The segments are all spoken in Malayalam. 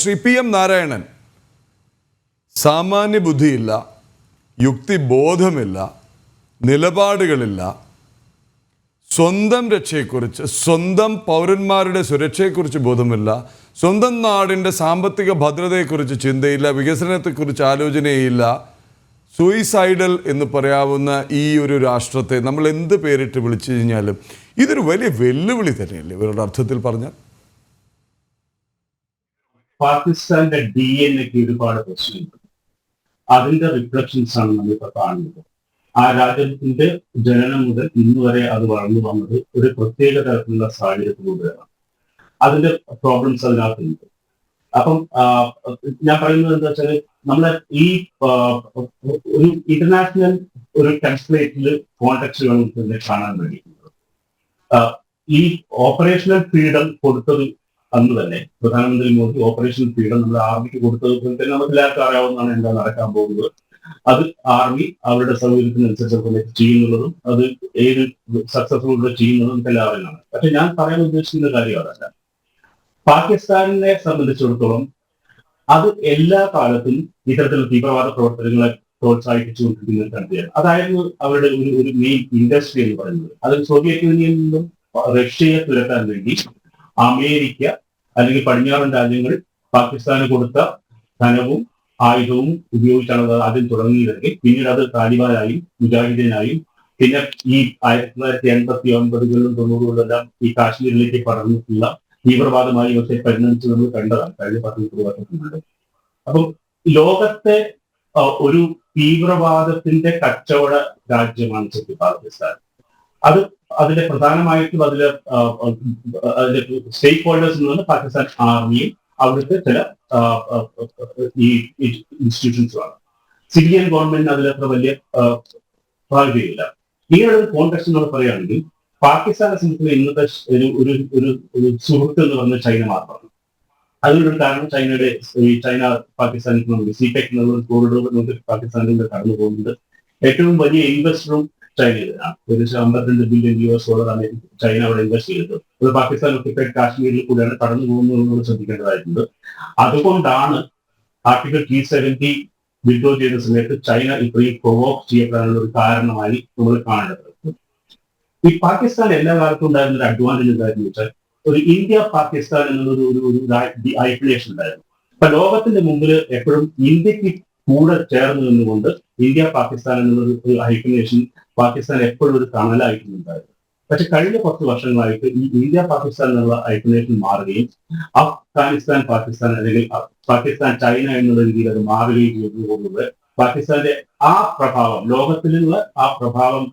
ശ്രീ PM നാരായണൻ സാമാന്യ ബുദ്ധിയില്ല, യുക്തിബോധമില്ല, നിലപാടുകളില്ല, സ്വന്തം രക്ഷയെക്കുറിച്ച്, സ്വന്തം പൗരന്മാരുടെ സുരക്ഷയെക്കുറിച്ച് ബോധമില്ല, സ്വന്തം നാടിൻ്റെ സാമ്പത്തിക ഭദ്രതയെക്കുറിച്ച് ചിന്തയില്ല, വികസനത്തെക്കുറിച്ച് ആലോചനയില്ല. സൂയിസൈഡൽ എന്ന് പറയാവുന്ന ഈ ഒരു രാഷ്ട്രത്തെ നമ്മൾ എന്ത് പേരിട്ട് വിളിച്ചു കഴിഞ്ഞാലും ഇതൊരു വലിയ വെല്ലുവിളി തന്നെയല്ലേ ഇവരുടെ അർത്ഥത്തിൽ പറഞ്ഞാൽ? പാകിസ്ഥാന്റെ DNA ഒരുപാട് പ്രശ്നമുണ്ട്. അതിന്റെ റിഫ്ലക്ഷൻസ് ആണ് നമ്മളിപ്പോൾ കാണുന്നത്. ആ രാജ്യത്തിന്റെ ജനനം മുതൽ ഇന്ന് വരെ അത് വളർന്നു വന്നത് ഒരു പ്രത്യേക തരത്തിലുള്ള സാഹചര്യത്തിലൂടെയാണ്. അതിന്റെ പ്രോബ്ലംസ് അതിനകത്തുണ്ട്. അപ്പം ഞാൻ പറയുന്നത് എന്താ വെച്ചാൽ നമ്മളെ ഈ ഒരു ഇന്റർനാഷണൽ ഒരു ടെംപ്ലേറ്റിൽ കോൺടാക്ട് നമുക്ക് കാണാൻ വേണ്ടിയിട്ടുള്ളത്. ഈ ഓപ്പറേഷണൽ ഫ്രീഡം കൊടുത്തത് അന്ന് തന്നെ പ്രധാനമന്ത്രി മോദി ഓപ്പറേഷണൽ ഫ്രീഡം നമ്മുടെ ആർമിക്ക് കൊടുത്തത് തന്നെ നമുക്ക് എല്ലാവർക്കും അറിയാവുന്നതാണ് എന്താ നടക്കാൻ പോകുന്നത്. അത് ആർമി അവരുടെ സൗകര്യത്തിനനുസരിച്ച് ചെയ്യുന്നുള്ളതും അത് ഏത് സക്സസ്ഫുൾ ചെയ്യുന്നതും നമുക്ക് എല്ലാവരും. പക്ഷെ ഞാൻ പറയാൻ ഉദ്ദേശിക്കുന്ന കാര്യം അതല്ല. പാകിസ്ഥാനെ സംബന്ധിച്ചിടത്തോളം അത് എല്ലാ കാലത്തും ഇത്തരത്തിലുള്ള തീവ്രവാദ പ്രവർത്തനങ്ങളെ പ്രോത്സാഹിപ്പിച്ചുകൊണ്ടിരിക്കുന്ന ഒരു കൺട്രിയാണ്. അതായിരുന്നു അവരുടെ ഒരു മെയിൻ ഇൻഡസ്ട്രി എന്ന് പറയുന്നത്. അത് സോവിയറ്റ് യൂണിയനിൽ നിന്നും റഷ്യയെ തുരത്താൻ വേണ്ടി അമേരിക്ക അല്ലെങ്കിൽ പടിഞ്ഞാറൻ രാജ്യങ്ങൾ പാകിസ്ഥാന് കൊടുത്ത ധനവും ആയുധവും ഉപയോഗിച്ചാണ് ആദ്യം തുടങ്ങിയതെങ്കിൽ പിന്നീട് അത് താലിബാനായും മുജാഹിദീനായും പിന്നെ ഈ 1989 90-കളിലെല്ലാം ഈ കാശ്മീരിലേക്ക് പടർന്നിട്ടുള്ള തീവ്രവാദമായി പക്ഷേ പരിണമിച്ച് നമ്മൾ കണ്ടതാണ് കഴിഞ്ഞ 10-20 വർഷത്തിനുള്ളിൽ. അപ്പം ലോകത്തെ ഒരു തീവ്രവാദത്തിന്റെ കച്ചവട രാജ്യമാണ് ശരിക്കും പാകിസ്ഥാൻ. അത് അതിന്റെ പ്രധാനമായിട്ടും അതിലെ സ്റ്റേക്ക് ഹോൾഡേഴ്സ് എന്ന് പറഞ്ഞാൽ പാകിസ്ഥാൻ ആർമിയും അവിടുത്തെ ചില ഈ ഇൻസ്റ്റിറ്റ്യൂഷൻസുമാണ്. സിവിലിയൻ ഗവൺമെന്റിന് അതിലത്ര വലിയ സാധ്യതയില്ല. ഇങ്ങനെയുള്ള ഒരു കോൺടെക്സ്റ്റ് നമ്മൾ പറയുകയാണെങ്കിൽ പാകിസ്ഥാനെ സംബന്ധിച്ച് ഇന്നത്തെ ഒരു സുഹൃത്ത് എന്ന് പറഞ്ഞ ചൈന മാത്രമാണ്. അതിനൊരു കാരണം ചൈന പാകിസ്ഥാൻ സിപെക് എന്നുള്ള കോറിഡോർ പാകിസ്ഥാനിലൂടെ കടന്നു പോകുന്നുണ്ട്. ഏറ്റവും വലിയ ഇൻവെസ്റ്ററും ചൈനയിലാണ്. ഏകദേശം $52 ബില്യൺ ചൈന അവിടെ ഇൻവെസ്റ്റ് ചെയ്തത്. അത് പാകിസ്ഥാൻ ഒക്യുപ്പൈഡ് കാശ്മീരിൽ കൂടെയാണ് കടന്നു പോകുന്നത് ശ്രദ്ധിക്കേണ്ടതായിട്ടുണ്ട്. അതുകൊണ്ടാണ് ആർട്ടിക്കിൾ 370 വിഡ്രോ ചെയ്ത സമയത്ത് ചൈന ഇത്രയും പ്രൊവോക്ക് ചെയ്യപ്പെടാനുള്ള ഒരു കാരണമായി നമ്മൾ കാണേണ്ടത്. ഈ പാകിസ്ഥാൻ എല്ലാ കാലത്തും ഉണ്ടായിരുന്ന ഒരു അഡ്വാൻറ്റേജ് എന്തായിരുന്നു വെച്ചാൽ ഒരു ഇന്ത്യ പാകിസ്ഥാൻ എന്നുള്ളൊരു ഒരു ഐസൊലേഷൻ ഉണ്ടായിരുന്നു. അപ്പൊ ലോകത്തിന്റെ മുമ്പിൽ എപ്പോഴും ഇന്ത്യക്ക് കൂടെ ചേർന്ന് നിന്നുകൊണ്ട് ഇന്ത്യ പാകിസ്ഥാൻ എന്നുള്ള ഒരു ഐസൊലേഷൻ പാകിസ്ഥാൻ എപ്പോഴും ഒരു തണലായിട്ടുണ്ടായിരുന്നു. പക്ഷെ കഴിഞ്ഞ 10 വർഷങ്ങളായിട്ട് ഈ ഇന്ത്യ പാകിസ്ഥാൻ എന്നുള്ള ഐസൊലേഷൻ മാറുകയും അഫ്ഗാനിസ്ഥാൻ പാകിസ്ഥാൻ അല്ലെങ്കിൽ പാകിസ്ഥാൻ ചൈന എന്നുള്ള രീതിയിൽ അത് മാറുകയും ചെയ്തുകൊണ്ട് പാകിസ്ഥാന്റെ ആ പ്രഭാവം ലോകത്തിലുള്ള ആ പ്രഭാവം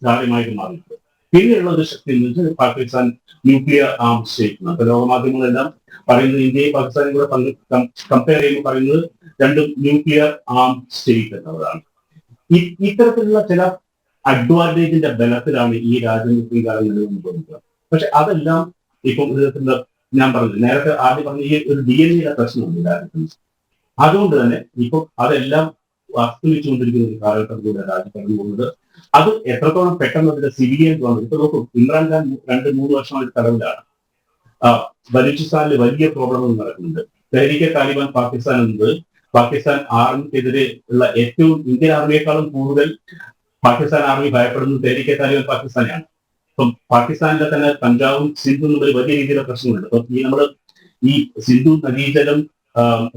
കാര്യമായിട്ട് മാറിയിട്ടുണ്ട്. പിന്നെയുള്ള ഒരു ശക്തി എന്ന് വെച്ചാൽ പാകിസ്ഥാൻ ന്യൂക്ലിയർ ആം സ്റ്റേറ്റ്. അപ്പൊ ലോകമാധ്യമങ്ങളെല്ലാം പറയുന്നത് ഇന്ത്യയും പാകിസ്ഥാനും കൂടെ കമ്പയർ ചെയ്യുമ്പോൾ പറയുന്നത് രണ്ടും ന്യൂക്ലിയർ ആം സ്റ്റേറ്റ് എന്നുള്ളതാണ്. ഇത്തരത്തിലുള്ള ചില അഡ്വാൻറ്റേജിന്റെ ബലത്തിലാണ് ഈ രാജ്യം ഇത്രയും കാലം നിലനിന്ന് പോകുന്നത്. പക്ഷെ അതെല്ലാം ഇപ്പം വിധത്തിലുള്ള ഞാൻ പറഞ്ഞത് നേരത്തെ ആദ്യം പറഞ്ഞ ഈ ഒരു DNA പ്രശ്നമുണ്ട് രാജ്യത്തിന്. അതുകൊണ്ട് തന്നെ ഇപ്പം അതെല്ലാം അസ്തമിച്ചുകൊണ്ടിരിക്കുന്ന ഒരു കാലഘട്ടത്തിലൂടെ രാജ്യം കടന്നു പോകുന്നത്. അത് എത്രത്തോളം പെട്ടെന്ന് അതിന്റെ സിവിലിയൻ ഗവൺമെന്റ് ഇപ്പൊ നോക്കും, ഇമ്രാൻഖാൻ 2-3 വർഷമായിട്ട് തടവിലാണ്. ബലൂചിസ്ഥാനിൽ വലിയ പ്രോബ്ലങ്ങൾ നടക്കുന്നുണ്ട്. തെഹ്രീകെ താലിബാൻ പാകിസ്ഥാൻ എന്നത് പാകിസ്ഥാൻ ആർമിക്കെതിരെ ഉള്ള ഏറ്റവും ഇന്ത്യൻ ആർമിയെക്കാളും കൂടുതൽ പാകിസ്ഥാൻ ആർമി ഭയപ്പെടുന്നത് തെഹ്രീകെ താലിബാൻ പാകിസ്ഥാനെയാണ്. ഇപ്പം പാകിസ്ഥാനിലെ തന്നെ പഞ്ചാബും സിന്ധും തമ്മിൽ വലിയ രീതിയിലുള്ള പ്രശ്നമുണ്ട്. അപ്പം ഈ സിന്ധു നദീജലം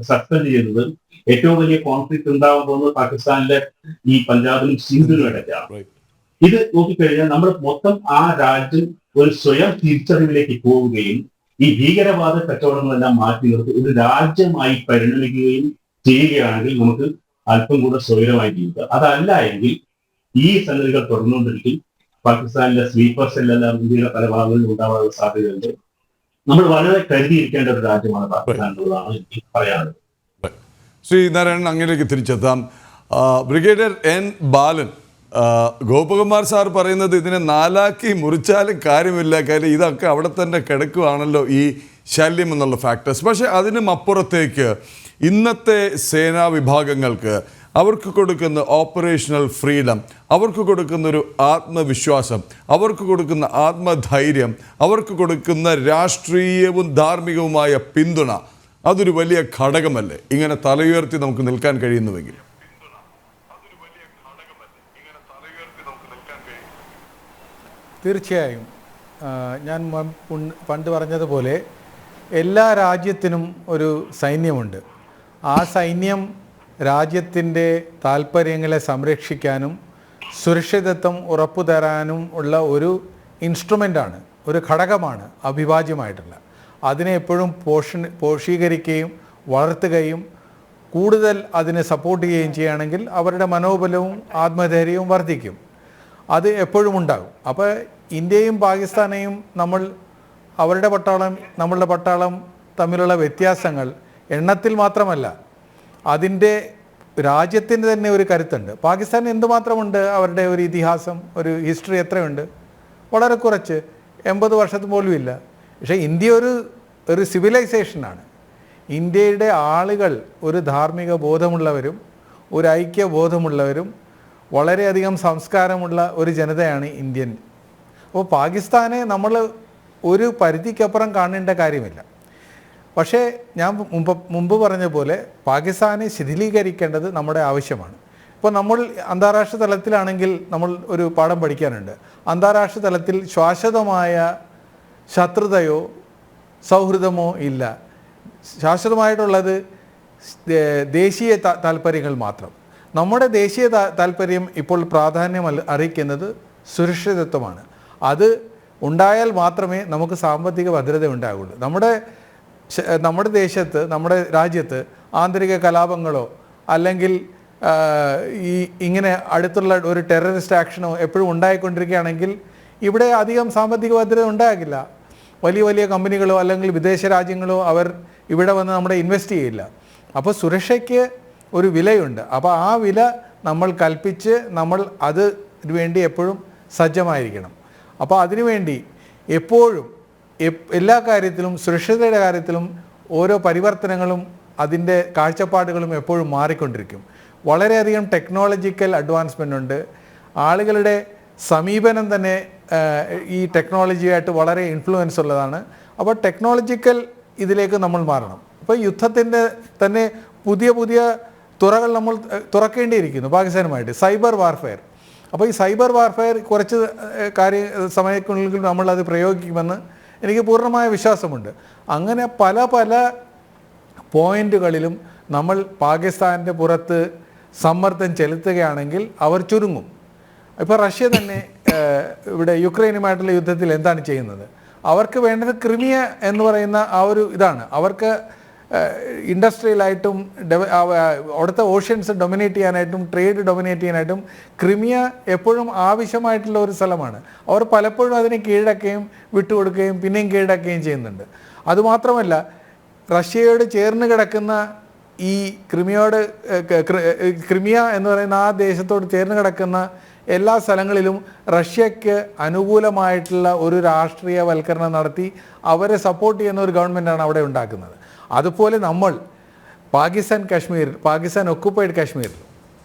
സസ്പെൻഡ് ചെയ്തത് ഏറ്റവും വലിയ കോൺഫ്ലിക്ട് ഉണ്ടാവാൻ പോകുന്നത് പാകിസ്ഥാനിലെ ഈ പഞ്ചാബിനും സിന്ധുവിനും ഇടയ്ക്കാണ്. ഇത് നോക്കിക്കഴിഞ്ഞാൽ നമ്മൾ മൊത്തം ആ രാജ്യം ഒരു സ്വയം തിരിച്ചറിവിലേക്ക് പോവുകയും ഈ ഭീകരവാദ കച്ചവടങ്ങളെല്ലാം മാറ്റി നിർത്തി ഒരു രാജ്യമായി പരിണമിക്കുകയും ചെയ്യുകയാണെങ്കിൽ നമുക്ക് അല്പം കൂടെ സ്വൈരമായി ജീവിക്കുക. അതല്ല എങ്കിൽ ഈ സംഗതികൾ തുടർന്നുകൊണ്ടിരിക്കും. പാകിസ്ഥാനിലെ സ്ലീപ്പർ സെല്ലെല്ലാം ഇന്ത്യയുടെ പല ഭാഗങ്ങളിൽ ഉണ്ടാവാനുള്ള സാധ്യതയുണ്ട്. നമ്മൾ വളരെ കരുതിയിരിക്കേണ്ട ഒരു രാജ്യമാണ് പാകിസ്ഥാൻ എന്നുള്ളതാണ് എനിക്ക് പറയാനുള്ളത്. ശ്രീ നാരായണൻ, അങ്ങനെയൊക്കെ തിരിച്ചെത്താം. Brigadier N. Balan, Gopakumar sir പറയുന്നത് ഇതിനെ 4ആക്കി മുറിച്ചാലും കാര്യമില്ല, കാര്യം ഇതൊക്കെ അവിടെ തന്നെ കിടക്കുകയാണല്ലോ ഈ ശല്യം എന്നുള്ള ഫാക്ടേഴ്സ്. പക്ഷേ അതിനും അപ്പുറത്തേക്ക് ഇന്നത്തെ സേനാ വിഭാഗങ്ങൾക്ക് അവർക്ക് കൊടുക്കുന്ന ഓപ്പറേഷണൽ ഫ്രീഡം, അവർക്ക് കൊടുക്കുന്നൊരു ആത്മവിശ്വാസം, അവർക്ക് കൊടുക്കുന്ന ആത്മധൈര്യം, അവർക്ക് കൊടുക്കുന്ന രാഷ്ട്രീയവും ധാർമ്മികവുമായ പിന്തുണ, അതൊരു വലിയ ഘടകമല്ലേ ഇങ്ങനെ തലയുയർത്തി നമുക്ക് നിൽക്കാൻ കഴിയുന്നുവെങ്കിൽ? തീർച്ചയായും ഞാൻ പണ്ട് പറഞ്ഞതുപോലെ എല്ലാ രാജ്യത്തിനും ഒരു സൈന്യമുണ്ട്. ആ സൈന്യം രാജ്യത്തിൻ്റെ താൽപ്പര്യങ്ങളെ സംരക്ഷിക്കാനും സുരക്ഷിതത്വം ഉറപ്പുതരാനും ഉള്ള ഒരു ഇൻസ്ട്രുമെൻ്റാണ്, ഒരു ഘടകമാണ്, അവിഭാജ്യമായിട്ടുള്ള. അതിനെ എപ്പോഴും പോഷീകരിക്കുകയും വളർത്തുകയും കൂടുതൽ അതിനെ സപ്പോർട്ട് ചെയ്യുകയും ചെയ്യുകയാണെങ്കിൽ അവരുടെ മനോബലവും ആത്മധൈര്യവും വർദ്ധിക്കും. അത് എപ്പോഴും ഉണ്ടാകും. അപ്പോൾ ഇന്ത്യയും പാകിസ്ഥാനെയും അവരുടെ പട്ടാളം നമ്മളുടെ പട്ടാളം തമ്മിലുള്ള വ്യത്യാസങ്ങൾ എണ്ണത്തിൽ മാത്രമല്ല, അതിൻ്റെ രാജ്യത്തിന് തന്നെ ഒരു കരുത്തുണ്ട്. പാകിസ്ഥാൻ എന്തുമാത്രമുണ്ട്, അവരുടെ ഒരു ഇതിഹാസം, ഒരു ഹിസ്റ്ററി എത്രയുണ്ട്? വളരെ കുറച്ച്, 80 വർഷത്തിന് പോലും ഇല്ല. പക്ഷേ ഇന്ത്യ ഒരു സിവിലൈസേഷനാണ്. ഇന്ത്യയുടെ ആളുകൾ ഒരു ധാർമ്മിക ബോധമുള്ളവരും ഒരു ഐക്യബോധമുള്ളവരും വളരെയധികം സംസ്കാരമുള്ള ഒരു ജനതയാണ് ഇന്ത്യൻ. അപ്പോൾ പാകിസ്ഥാനെ നമ്മൾ ഒരു പരിധിക്കപ്പുറം കാണേണ്ട കാര്യമില്ല. പക്ഷേ ഞാൻ മുമ്പ് പറഞ്ഞ പോലെ പാകിസ്ഥാനെ ശിഥിലീകരിക്കേണ്ടത് നമ്മുടെ ആവശ്യമാണ്. ഇപ്പോൾ നമ്മൾ അന്താരാഷ്ട്ര തലത്തിലാണെങ്കിൽ നമ്മൾ ഒരു പാഠം പഠിക്കാനുണ്ട്. അന്താരാഷ്ട്ര തലത്തിൽ ശാശ്വതമായ ശത്രുതയോ സൗഹൃദമോ ഇല്ല. ശാശ്വതമായിട്ടുള്ളത് ദേശീയ താല്പര്യങ്ങൾ മാത്രം. നമ്മുടെ ദേശീയ താല്പര്യം ഇപ്പോൾ പ്രാധാന്യം അറിയിക്കുന്നത് സുരക്ഷിതത്വമാണ്. അത് ഉണ്ടായാൽ മാത്രമേ നമുക്ക് സാമ്പത്തിക ഭദ്രത ഉണ്ടാകുള്ളൂ. നമ്മുടെ ദേശത്ത്, നമ്മുടെ രാജ്യത്ത് ആന്തരിക കലാപങ്ങളോ അല്ലെങ്കിൽ ഇങ്ങനെ അടുത്തുള്ള ഒരു ടെററിസ്റ്റ് ആക്ഷനോ എപ്പോഴും ഉണ്ടായിക്കൊണ്ടിരിക്കുകയാണെങ്കിൽ ഇവിടെ അധികം സാമ്പത്തിക ഭദ്രത ഉണ്ടാകില്ല. വലിയ വലിയ കമ്പനികളോ അല്ലെങ്കിൽ വിദേശ രാജ്യങ്ങളോ അവർ ഇവിടെ വന്ന് നമ്മുടെ ഇൻവെസ്റ്റ് ചെയ്യില്ല. അപ്പോൾ സുരക്ഷയ്ക്ക് ഒരു വിലയുണ്ട്. അപ്പോൾ ആ വില നമ്മൾ കൽപ്പിച്ച് നമ്മൾ അതിനു വേണ്ടി എപ്പോഴും സജ്ജമായിരിക്കണം. അപ്പോൾ അതിനുവേണ്ടി എപ്പോഴും എല്ലാ കാര്യത്തിലും, സുരക്ഷയുടെ കാര്യത്തിലും ഓരോ പരിവർത്തനങ്ങളും അതിൻ്റെ കാഴ്ചപ്പാടുകളും എപ്പോഴും മാറിക്കൊണ്ടിരിക്കും. വളരെയധികം ടെക്നോളജിക്കൽ അഡ്വാൻസ്മെൻ്റ് ഉണ്ട്. ആളുകളുടെ സമീപനം തന്നെ ഈ ടെക്നോളജിയായിട്ട് വളരെ ഇൻഫ്ലുവൻസ് ഉള്ളതാണ്. അപ്പോൾ ടെക്നോളജിക്കൽ ഇതിലേക്ക് നമ്മൾ മാറണം. അപ്പോൾ യുദ്ധത്തിൻ്റെ തന്നെ പുതിയ പുതിയ തുറകൾ നമ്മൾ തുറക്കേണ്ടിയിരിക്കുന്നു പാകിസ്ഥാനുമായിട്ട്. Cyber warfare. അപ്പോൾ ഈ സൈബർ വാർഫെയർ കുറച്ച് സമയത്തിനുള്ളിൽ നമ്മളത് പ്രയോഗിക്കുമെന്ന് എനിക്ക് പൂർണ്ണമായ വിശ്വാസമുണ്ട്. അങ്ങനെ പല പല പോയിന്റുകളിലും നമ്മൾ പാകിസ്ഥാൻ്റെ പുറത്ത് സമ്മർദ്ദം ചെലുത്തുകയാണെങ്കിൽ അവർ ചുരുങ്ങും. ഇപ്പോൾ റഷ്യ തന്നെ ഇവിടെ യുക്രൈനുമായിട്ടുള്ള യുദ്ധത്തിൽ എന്താണ് ചെയ്യുന്നത്? അവർക്ക് വേണ്ടത് ക്രിമിയ എന്ന് പറയുന്ന ആ ഒരു ഇതാണ്. അവർക്ക് ഇൻഡസ്ട്രിയലായിട്ടും അവിടുത്തെ ഓഷ്യൻസ് ഡൊമിനേറ്റ് ചെയ്യാനായിട്ടും ട്രേഡ് ഡൊമിനേറ്റ് ചെയ്യാനായിട്ടും ക്രിമിയ എപ്പോഴും ആവശ്യമായിട്ടുള്ള ഒരു സ്ഥലമാണ്. അവർ പലപ്പോഴും അതിനെ കീഴടക്കുകയും വിട്ടുകൊടുക്കുകയും പിന്നെയും കീഴടക്കുകയും ചെയ്യുന്നുണ്ട്. അതുമാത്രമല്ല, റഷ്യയോട് ചേർന്ന് കിടക്കുന്ന ഈ ക്രിമിയ എന്ന് പറയുന്ന ആ ദേശത്തോട് ചേർന്ന് കിടക്കുന്ന എല്ലാ സ്ഥലങ്ങളിലും റഷ്യക്ക് അനുകൂലമായിട്ടുള്ള ഒരു രാഷ്ട്രീയവൽക്കരണം നടത്തി അവരെ സപ്പോർട്ട് ചെയ്യുന്ന ഒരു ഗവൺമെൻറ്റാണ് അവിടെ ഉണ്ടാക്കുന്നത്. അതുപോലെ നമ്മൾ പാകിസ്ഥാൻ ഒക്കുപ്പൈഡ് കാശ്മീരിൽ,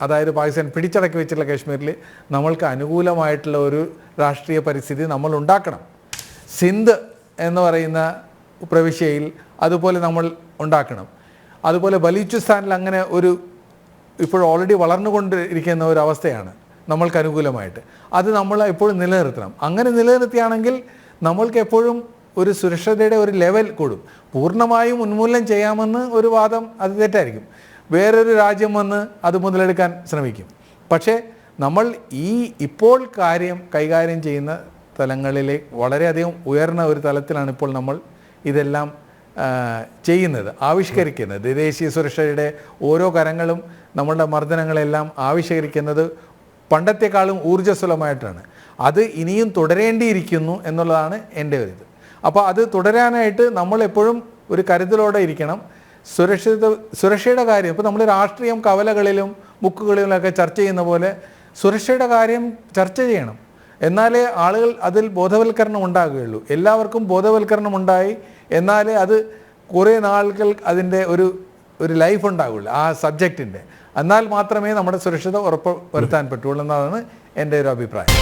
അതായത് പാകിസ്ഥാൻ പിടിച്ചടക്കി വെച്ചിട്ടുള്ള കാശ്മീരിൽ നമ്മൾക്ക് അനുകൂലമായിട്ടുള്ള ഒരു രാഷ്ട്രീയ പരിസ്ഥിതി നമ്മൾ ഉണ്ടാക്കണം. സിന്ധ് എന്ന് പറയുന്ന പ്രവിശ്യയിൽ അതുപോലെ നമ്മൾ ഉണ്ടാക്കണം. അതുപോലെ ബലൂചിസ്ഥാനിൽ അങ്ങനെ ഇപ്പോൾ ഓൾറെഡി വളർന്നുകൊണ്ടിരിക്കുന്ന ഒരു അവസ്ഥയാണ് നമ്മൾക്ക് അനുകൂലമായിട്ട്. അത് നമ്മൾ എപ്പോഴും നിലനിർത്തണം. അങ്ങനെ നിലനിർത്തിയാണെങ്കിൽ നമ്മൾക്ക് എപ്പോഴും ഒരു സുരക്ഷയുടെ ഒരു ലെവൽ കൂടും. പൂർണ്ണമായും ഉന്മൂലനം ചെയ്യാമെന്ന് ഒരു വാദം അത് തെറ്റായിരിക്കും. വേറൊരു രാജ്യം വന്ന് അത് മുതലെടുക്കാൻ ശ്രമിക്കും. പക്ഷേ നമ്മൾ ഇപ്പോൾ കൈകാര്യം ചെയ്യുന്ന തലങ്ങളിലെ വളരെയധികം ഉയർന്ന ഒരു തലത്തിലാണ് ഇപ്പോൾ നമ്മൾ ഇതെല്ലാം ചെയ്യുന്നത്, ആവിഷ്കരിക്കുന്നത്. ദേശീയ സുരക്ഷയുടെ ഓരോ കരങ്ങളും നമ്മളുടെ മർദ്ദനങ്ങളെല്ലാം ആവിഷ്കരിക്കുന്നത് പണ്ടത്തെക്കാളും ഊർജ്ജസ്വലമായിട്ടാണ്. അത് ഇനിയും തുടരേണ്ടിയിരിക്കുന്നു എന്നുള്ളതാണ് എൻ്റെ ഒരു ഇത്. അപ്പോൾ അത് തുടരാനായിട്ട് നമ്മളെപ്പോഴും ഒരു കരുതലോടെ ഇരിക്കണം. സുരക്ഷയുടെ കാര്യം ഇപ്പോൾ നമ്മൾ രാഷ്ട്രീയം കവലകളിലും ബുക്കുകളിലൊക്കെ ചർച്ച ചെയ്യുന്ന പോലെ സുരക്ഷയുടെ കാര്യം ചർച്ച ചെയ്യണം. എന്നാലേ ആളുകൾ അതിൽ ബോധവൽക്കരണം ഉണ്ടാകുകയുള്ളൂ. എല്ലാവർക്കും ബോധവൽക്കരണം ഉണ്ടായി എന്നാലേ അത് കുറേ നാളുകൾ അതിൻ്റെ ഒരു ലൈഫ് ഉണ്ടാകുള്ളൂ ആ സബ്ജക്റ്റിൻ്റെ. എന്നാൽ മാത്രമേ നമ്മുടെ സുരക്ഷിത ഉറപ്പ് വരുത്താൻ പറ്റുള്ളൂ എന്നതാണ് എൻ്റെ ഒരു അഭിപ്രായം.